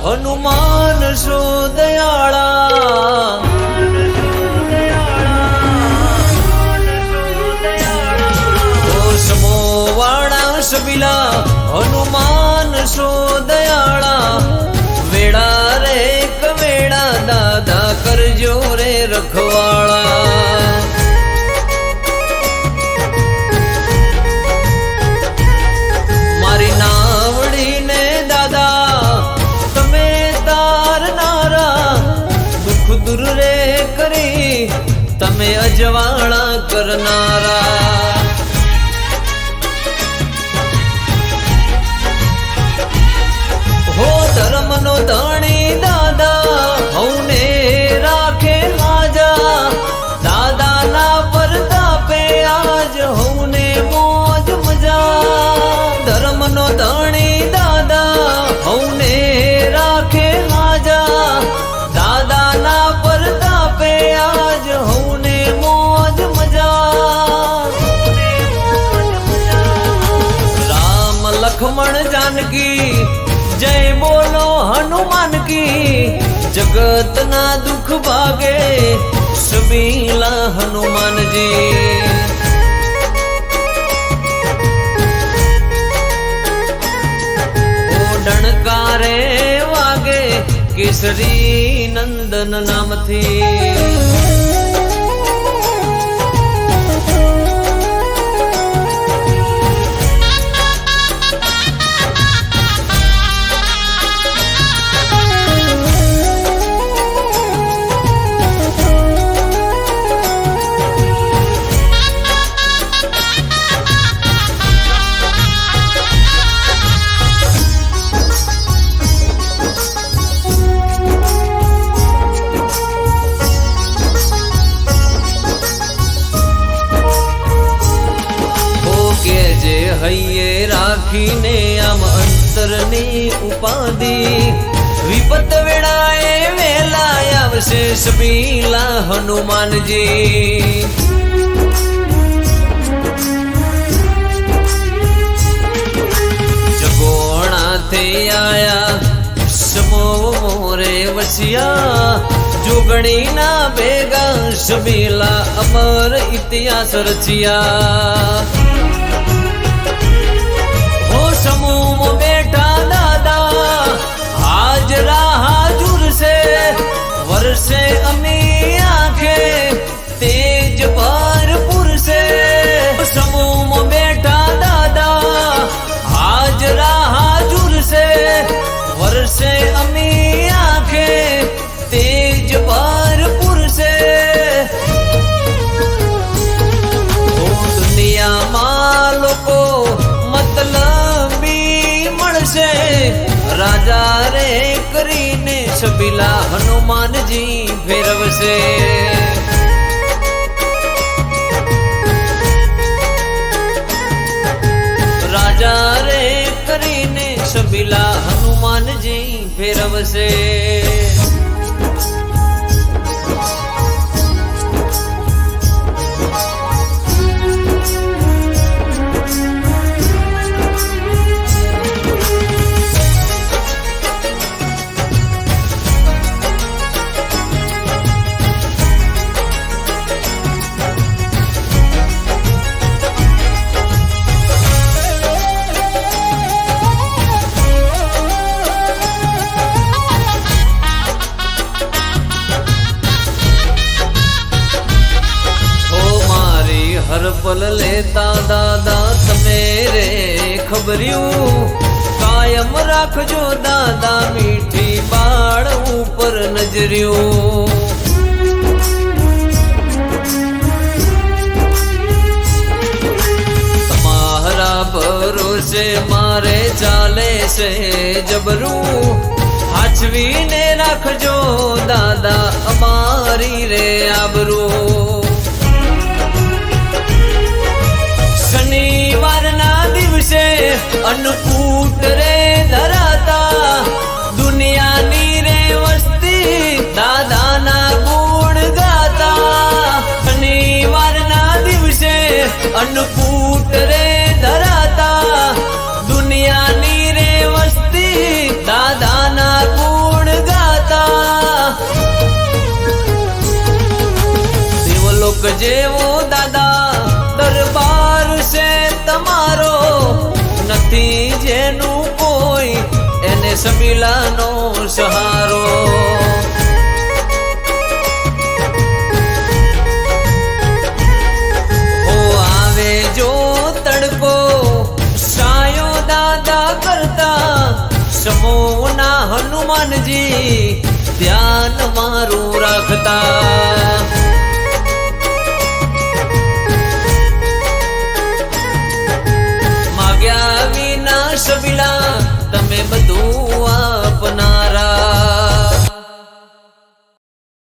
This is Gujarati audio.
હનુમાન સો દયાળા સમોવાળા સબીલા હનુમાન સો દયાળા વેળા રે કવેળા દાદા કરજો રે રખવાળા મારી નાવડીને દાદા તમે તારનારા દુઃખ દૂર રે કરી તમે અજવાળા કરનારા ધર્મનો ધણી દાદા હૌને રાખે હાજા દાદાના પરતાપે આજ હૌને મોજ મજા ધર્મનો ધણી દાદા હૌને રાખે હાજા દાદાના પરતાપે આજ હૌને મોજ મજા રામ લક્ષ્મણ જાનકી जय बोलो हनुमान की जगत ना दुख भागे सबीला हनुमान जी ओ डणकारे वागे केसरी नंदन नाम थी હૈયે રાખીને આમ અંતરની ઉપાધિ વિપત વેળાએ વેલા આવશે સબીલા હનુમાનજી જગોણાથી આયા સમો મોરે વસિયા જોગણીના ભેગા સબીલા અમર ઇતિહાસ રચિયા समूह में बैठा दादा हाजरा हाजुर से वर्षे अमी आंखें तेज भरपूर से समूह में बैठा दादा हाजरा हाजुर से वर्षे अमी आंखें तेज भरपूर से दुनियाમાં લોકો राजा रे करीने सबीला हनुमानजी फेरवसे राजा रे करीने सबीला हनुमानजी फेरवसे पल लेता दादा तमे रे खबरियूं कायम राखजो दादा मीठी बाळ ऊपर नजरियूं तमारा भरोसे मारे चाले से जबरू हाचवीने राखजो दादा अमारी रे आबरू शनिवार ना दिवसे अन्नकूट रे धराता दुनियानी रे वस्ती दादा ना गुण गाता शनिवार ना દિવસે અન્નકૂટ રે ધરાતા દુનિયાની રે વસ્તી દાદાના જેવો દાદા દરબાર છે તમારો, નથી જેનું કોઈ એને સબીલાનો સહારો. ઓ આવે જો તડકો સાયો દાદા કરતા, સમોના હનુમાનજી ધ્યાન મારું રાખતા. માગ્યા વિના સબીલા તમે બધું